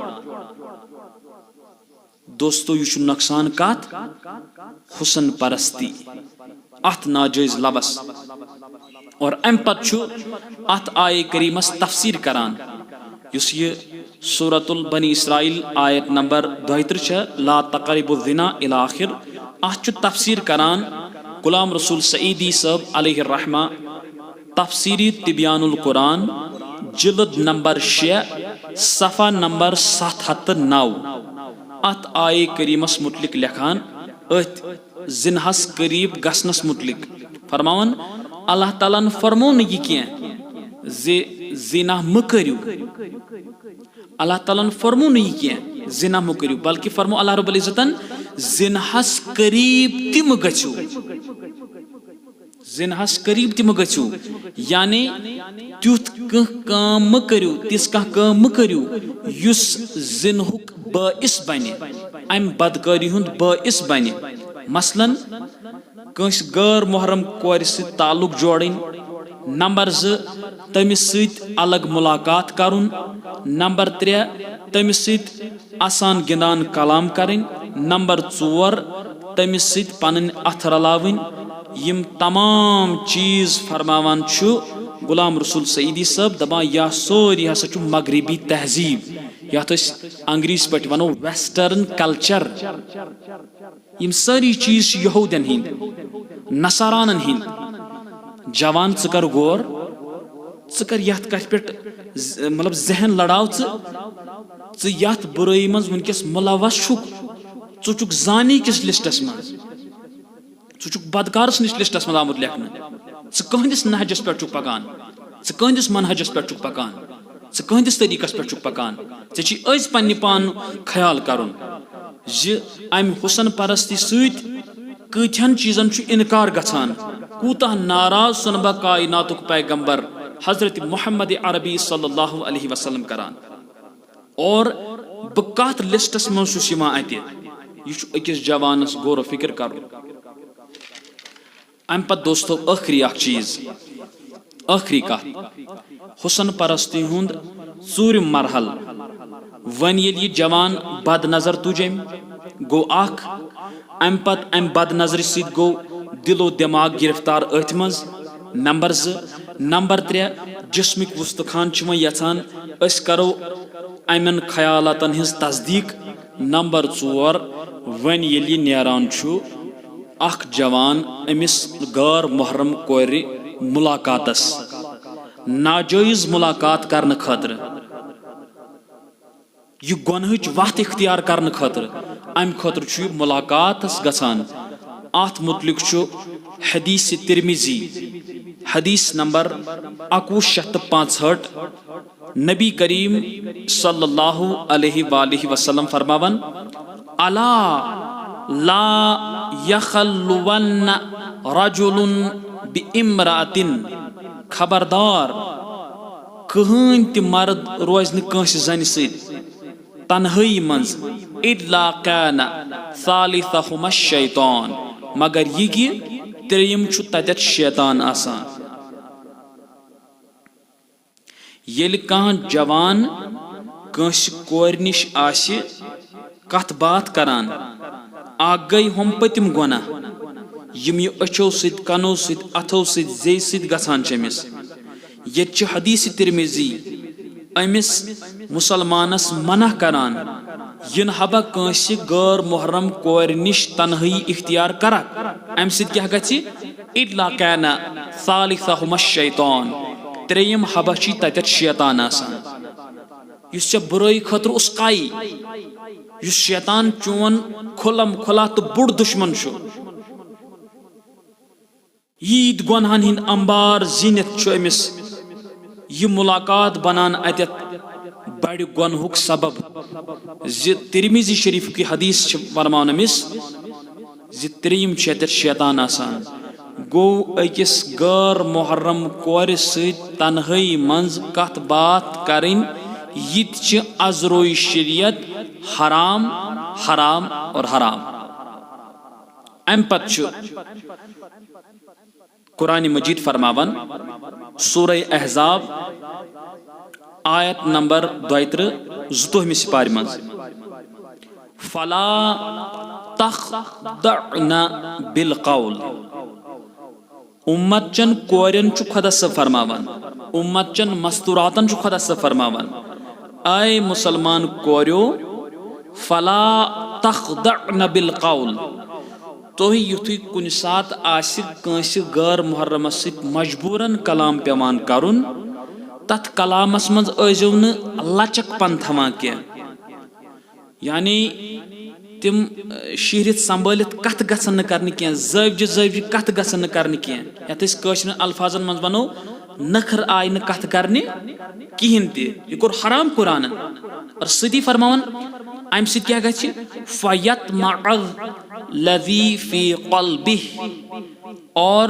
दोस्तों यह नुकसान कत हुसन परस्ती अत नाजायज लबस और अम पत अत आये करीमस तफसीर करान युस यह सूरतुल बनी इसराइल आयत नंबर 32 ला तक़रिबुज़ ज़िना इला आखिर अत तफसीर करान गुलाम रसूल सईदी साहब अलैहि रहमा तफसीरी तिबियानुल कुरान जिल्द नंबर 6 सफ़ा नंबर 709 अत आये करीमस मुतलिक लिखान अत जिनहस करीब गसनस मुतलिक फरमावन अल्लाह ताला न फरमो न यह कह जिना म करियो अल्लाह ताला न फरमो न यह कह जिना म करियो बल्कि फरमो अल्लाह रब्बुल इज्जतन जिनहस करीब तिम गछो जिनहस करीब तिम गछो यानी तुथ काम म करियो तिस कह काम म करियो युस जिनहुक बाइस बने अम बदकारी हुंद बाइस बने मसलन कंस गैर मोहरम कोर सित ताल्लुक जोड़न नंबर 2 तमिस सित अलग मुलाकात करुन नंबर 3 तमिस सित आसान गिंदान कलाम करें नंबर 4 तमिस सित पन अथ रलावन यम तमाम चीज फरमावान छु गुलाम रसूल सईदी साहब दपा यह सोरी हसा छु मगरिबी तहजीब यथ अंग्रेज पे वनो वेस्टर्न कल्चर यम सारी चीज यहूदन हिंद नसारानन हिंद जवान कर गौर कर यथ कथ पे मतलब जहन लड़ाव यथ बुराई मज वनकस मुलवस चुक जानी किस लिस्टस मज चुक बदकारस निश लिस्टस मज आमुत लेखन कहंदिस नहजस पे पकान कहंदिस मनहजस पे पकान कहंदिस तरीकस पे पकान ऐज पन्ने पान ख्याल करुन अम हुसन परस्ती सत कथन चीजन इनकार गछान कूता नाराज सन बह कायनातुक पैगंबर हजरत मोहम्मद अरबी सल्लल्लाहु अलैहि वसल्लम करान और बह कत लिस्टस मज अत यह अकिस जवानस गौर फिक्र कर अम पत दोस्तों आखिरी चीज आखिरी कत हुसन परस्ती हुंद ژوٗرِم مرحل ون ییٚلہِ یہِ جوان بد نظر تُج أمۍ گوٚو اکھ امہِ پتہٕ امہِ بد نظرِ سۭتۍ گوٚو دِلو دٮ۪ماغ گرفتار أتھۍ منٛز نمبر 2 نمبر 3 جسمٕکۍ وُستخان چھِ وۄنۍ یژھان أسۍ کرو امٮ۪ن خیالاتن ہٕنٛز تصدیٖق نمبر 4 وۄنۍ ییٚلہِ یہِ نیران چھُ اکھ جوان أمِس غٲر محرم کورِ مُلاقاتس ناجٲیز مُلاقات کرنہٕ خٲطرٕ یہِ گۄنہٕچ وتھ اختیار کرنہٕ خٲطرٕ امہِ خٲطرٕ چھُ یہِ مُلاقاتس گژھان اتھ متعلق چھُ حدیث ترمذی حدیث نمبر 2165 نبی کریم صلی اللہ علیہ وآلہ وسلم فرماون الا لا یخلون رجل بامرأة خبردار کٕہٕنۍ تہِ مرد روزِ نہٕ کٲنٛسہِ زنہِ سۭتۍ تنہٲیی منٛز الا کان ثالثہما الشیطان مگر یہِ کہِ ترٛیٚیِم چھُ تتٮ۪تھ شیطان آسان ییٚلہِ کانٛہہ جوان کٲنٛسہِ کورِ نِش آسہِ کتھ باتھ کران اکھ گٔے ہُم پٔتِم گۄناہ یِم یہِ أچھو سۭتۍ کنو سۭتۍ اتھو سۭتۍ زیٚیہِ سۭتۍ گژھان چھِ أمِس ییٚتہِ چھِ حدیث ترمذی أمِس مُسلمانس منع کران یِنہٕ ہبا کٲنٛسہِ غٲر محرم کورِ نِش تنہٲیی اختیار کرکھ امہِ سۭتۍ کیٛاہ گژھِ الا کان ثالثہما الشیطان ترٛیٚیِم ہبا چھِ تتٮ۪تھ شیطان آسان یُس ژےٚ بُرٲیی خٲطرٕ اُسکایی یُس شیطان چون کھُلم کھُلا تہٕ بوٚڑ دُشمن چھُ ییٖتۍ گۄنہن ہٕنٛدۍ امبار زیٖنِتھ چھُ أمِس یہِ مُلاقات بنان اتٮ۪تھ بڑِ گۄنہُک سبب زِ ترمذی شریٖفُک یہِ حدیث چھِ فرماوان أمِس زِ ترٛیٚیِم چھِ اتٮ۪تھ شیطان آسان گوٚو أکِس غٲر محرم کورِ سۭتۍ تنہٲیی منٛز کتھ باتھ کرٕنۍ یہِ تہِ چھِ ازروی شریعت حرام حرام اور حرام امہِ پتہٕ چھُ قرآنِ مجیٖد فرماوان سورہ احزاب آیت نمبر 32 سپارِ منٛز فلا تخضعن بالقول اُمت چٮ۪ن کورٮ۪ن چھُ خۄدا صٲب فرماوان اُمت چٮ۪ن مستوٗراتن چھُ خۄدا صٲب فرماوان اے مُسلمان کوریو فلا تخضعن بالقول تُہۍ یِتھُے کُنہِ ساتہٕ آسہِ کٲنٛسہِ غٲر محرمس سۭتۍ مجبوٗرن کلام پیٚوان کرُن تتھ کلامس منٛز ٲسۍزیو نہٕ لچک پن تھاوان کینٛہہ یعنی تِم شیٖرِتھ سمبٲلِتھ کتھٕ گژھن نہٕ کرنہِ کینٛہہ زٲوجہِ زٲوجہِ کتھٕ گژھن نہٕ کرنہِ کینٛہہ یتھ أسۍ کٲشرٮ۪ن الفاظن منٛز ونو نکھر آیہِ نہٕ کتھٕ کرنہِ کہیٖنۍ تہِ یہِ کوٚر حرام قرآنن اور سۭتی فرماوان امہِ سۭتۍ کیٛاہ گژھِ فیطمع الذی فی قلبہ اور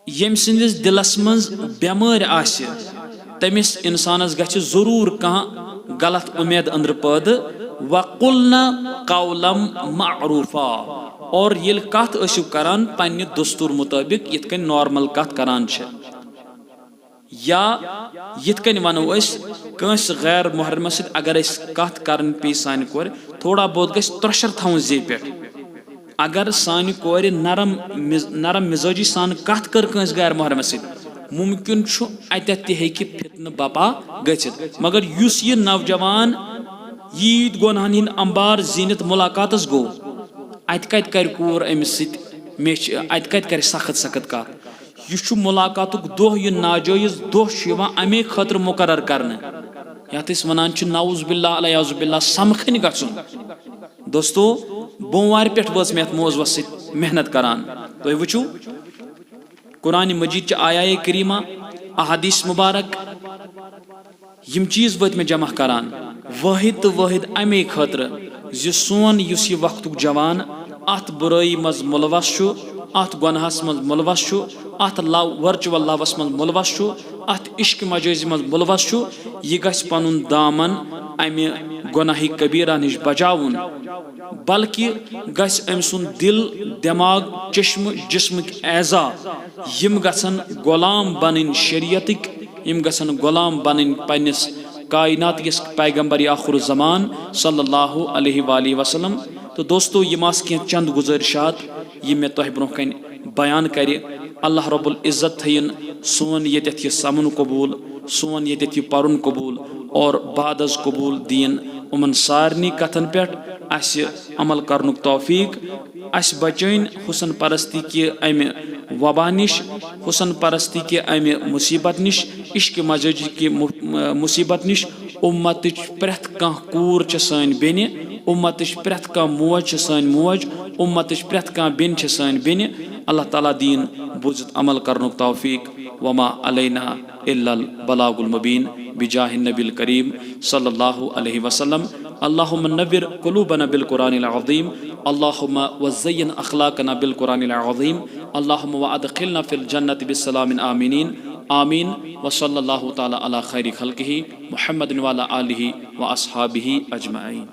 ییٚمہِ سٕنٛدِس دِلس منٛز بٮ۪مٲرۍ آسہِ تٔمِس انسانس گژھِ ضروٗر کانٛہہ غلط اُمید أنٛدرٕ پٲدٕ وقلنا قولا معروفا اور ییٚلہِ کتھ ٲسِو کران پننہِ دستوٗر مُطٲبق یِتھ کٔنۍ نارمل کتھ کران چھِ یا یِتھ کٔنۍ ونو أسۍ کٲنٛسہِ غیر محرمس سۭتۍ اگر أسۍ کتھ کرٕنۍ پیٚیہِ سانہِ کورِ تھوڑا بہت گژھِ ترٛوشر تھاوُن زیٚیہِ پٮ۪ٹھ اگر سانہِ کورِ نرم مزاجی سان کتھ کٔر کٲنٛسہِ غیر محرمس سۭتۍ مُمکِن چھُ اتٮ۪تھ تہِ ہیٚکہِ فتنہٕ بپا گٔژھِتھ مگر یُس یہِ نوجوان ییٖتۍ گۄنہن ہٕنٛدۍ امبار زیٖنِتھ مُلاقاتس گوٚو اتہِ کتہِ کرِ کوٗر أمِس سۭتۍ مےٚ چھِ اتہِ کتہِ کرِ سخت سخت کتھ یہِ چھُ مُلاقاتُک دۄہ یہِ ناجٲیز دۄہ چھُ یِوان امے خٲطرٕ مُقرر کرنہٕ یتھ أسۍ ونان چھِ نعوذ باللہ الیاذ باللہ سمکھٕنۍ گژھُن دوستو بوموارِ پٮ۪ٹھ وٲژ مےٚ یتھ موضوٗعس سۭتۍ محنت کران تُہۍ وٕچھِو قرآنِ مجیٖد چہِ آیایے کریٖمہ احادیث مُبارک یِم چیٖز وٲتۍ مےٚ جمع کران وٲحد تہٕ وٲحد امے خٲطرٕ زِ سون یُس یہِ وقتُک جوان اتھ بُرٲیی منٛز مُلوث چھُ اتھ گۄنہس منٛز مُلوث چھُ اتھ ورچُول لوس منٛز مُلوث چھُ اتھ عشقہِ مجٲزی منٛز مُلوث چھُ یہِ گژھِ پنُن دامن امہِ گۄناہی کبیٖرا نِش بچاوُن بلکہِ گژھِ أمۍ سُنٛد دِل دٮ۪ماغ چشمہٕ جسمٕکۍ اعضا یِم گژھن غۄلام بنٕنۍ شریعتٕکۍ यम गसन गुलाम बनन पन्निस कायनात किस पैगंबर आखिर ज़मान सल्लल्लाहु अलैहि वसल्लम। तो दोस्तों यम आस कह चंद गुजारिशात यम मे तोह ब्रोह कन बयान कर। अल्लाह रब्बुल इज़्ज़त थयन सोन यत यह समन कबूल, सोन यत यह पर्न कबूल और बादज कबूल दीन उमन सारनी कथन पे अमल करनुक तौफीक। अस बचन हुसन परस्ती के अमि वबा निश, हुसन परस्ती के अमि मुसीबत निश, इश्क मजाजी की मुसीबत निश। उम्मत प्रेथ कह कूर सन बेन, उम्मत प्रेथ कह मोज सन मोज, उम्मत प्रेथ कह बेन सन बेन। अल्लाह ताला दीन बुझत अमल करनुक तौफीक। वमा अलैना इल्लल बलागुल मुबीन बिजाहि नबिल करीम सल्लल्लाहु अलैहि वसल्लम। अल्लाहुम्मा नव्विर कुलूबना बिल कुरानिल अज़ीम, अल्लाहुम्मा वज़य्यिन अख़लाक़ना बिल कुरानिल अज़ीम, अल्लाहुम्मा वअदखिलना फिल जन्नति बिस्सलामिन आमीनीन आमीन। व सल्लल्लाहु तआला अला खैरि खल्क़िही मुहम्मदिन व अला आलिहि व अस्हाबिही अजमईन।